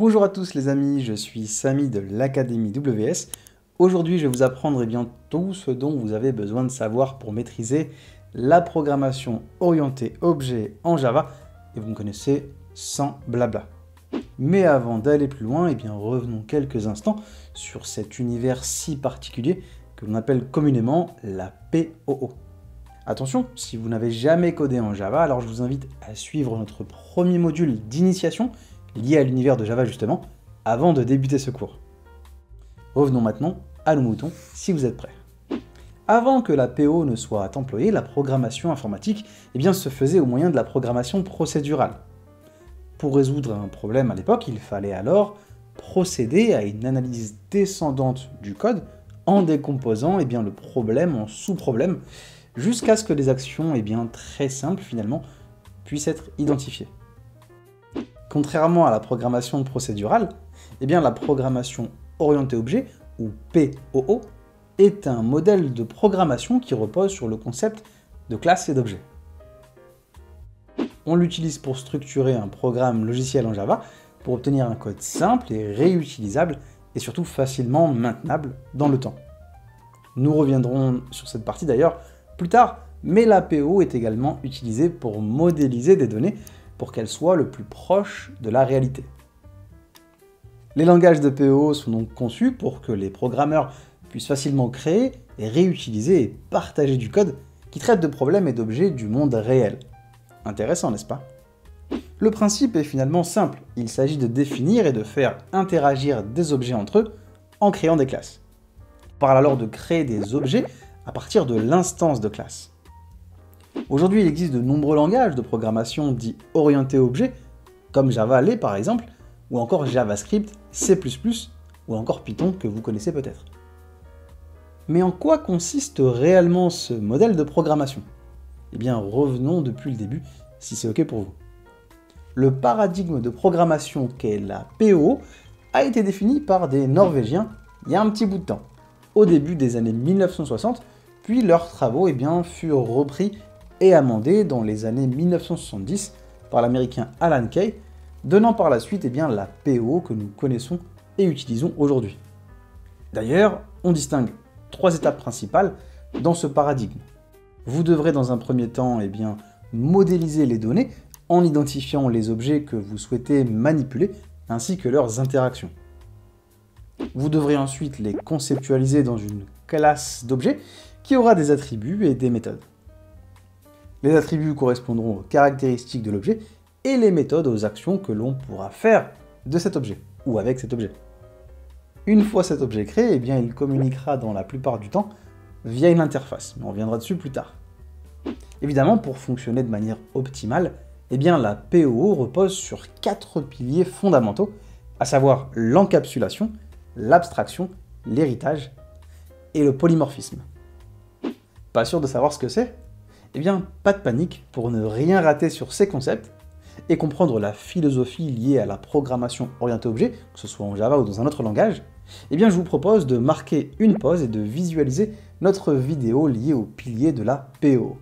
Bonjour à tous les amis, je suis Samy de l'Académie WS. Aujourd'hui, je vais vous apprendre tout ce dont vous avez besoin de savoir pour maîtriser la programmation orientée objet en Java, et vous me connaissez sans blabla. Mais avant d'aller plus loin, revenons quelques instants sur cet univers si particulier que l'on appelle communément la POO. Attention, si vous n'avez jamais codé en Java, alors je vous invite à suivre notre premier module d'initiation lié à l'univers de Java justement, avant de débuter ce cours. Revenons maintenant à nos moutons, si vous êtes prêts. Avant que la PO ne soit employée, la programmation informatique se faisait au moyen de la programmation procédurale. Pour résoudre un problème à l'époque, il fallait alors procéder à une analyse descendante du code en décomposant le problème en sous-problèmes, jusqu'à ce que les actions très simples finalement puissent être identifiées. Contrairement à la programmation procédurale, la programmation orientée objet, ou POO, est un modèle de programmation qui repose sur le concept de classe et d'objet. On l'utilise pour structurer un programme logiciel en Java, pour obtenir un code simple et réutilisable, et surtout facilement maintenable dans le temps. Nous reviendrons sur cette partie d'ailleurs plus tard, mais la PO est également utilisée pour modéliser des données pour qu'elles soient le plus proches de la réalité. Les langages de PO sont donc conçus pour que les programmeurs puissent facilement créer et réutiliser et partager du code qui traite de problèmes et d'objets du monde réel. Intéressant, n'est-ce pas? Le principe est finalement simple, il s'agit de définir et de faire interagir des objets entre eux en créant des classes. On parle alors de créer des objets à partir de l'instance de classe. Aujourd'hui, il existe de nombreux langages de programmation dits orientés objets, comme Java l'est par exemple, ou encore JavaScript, C++, ou encore Python que vous connaissez peut-être. Mais en quoi consiste réellement ce modèle de programmation? Revenons depuis le début, si c'est OK pour vous. Le paradigme de programmation qu'est la PO a été défini par des Norvégiens il y a un petit bout de temps, au début des années 1960, puis leurs travaux furent repris et amendé dans les années 1970 par l'américain Alan Kay, donnant par la suite la PO que nous connaissons et utilisons aujourd'hui. D'ailleurs, on distingue trois étapes principales dans ce paradigme. Vous devrez dans un premier temps modéliser les données en identifiant les objets que vous souhaitez manipuler ainsi que leurs interactions. Vous devrez ensuite les conceptualiser dans une classe d'objets qui aura des attributs et des méthodes. Les attributs correspondront aux caractéristiques de l'objet et les méthodes aux actions que l'on pourra faire de cet objet, ou avec cet objet. Une fois cet objet créé, il communiquera dans la plupart du temps via une interface, mais on reviendra dessus plus tard. Évidemment, pour fonctionner de manière optimale, la PO repose sur 4 piliers fondamentaux, à savoir l'encapsulation, l'abstraction, l'héritage et le polymorphisme. Pas sûr de savoir ce que c'est? Pas de panique, pour ne rien rater sur ces concepts et comprendre la philosophie liée à la programmation orientée objet, que ce soit en Java ou dans un autre langage, je vous propose de marquer une pause et de visualiser notre vidéo liée aux piliers de la PO.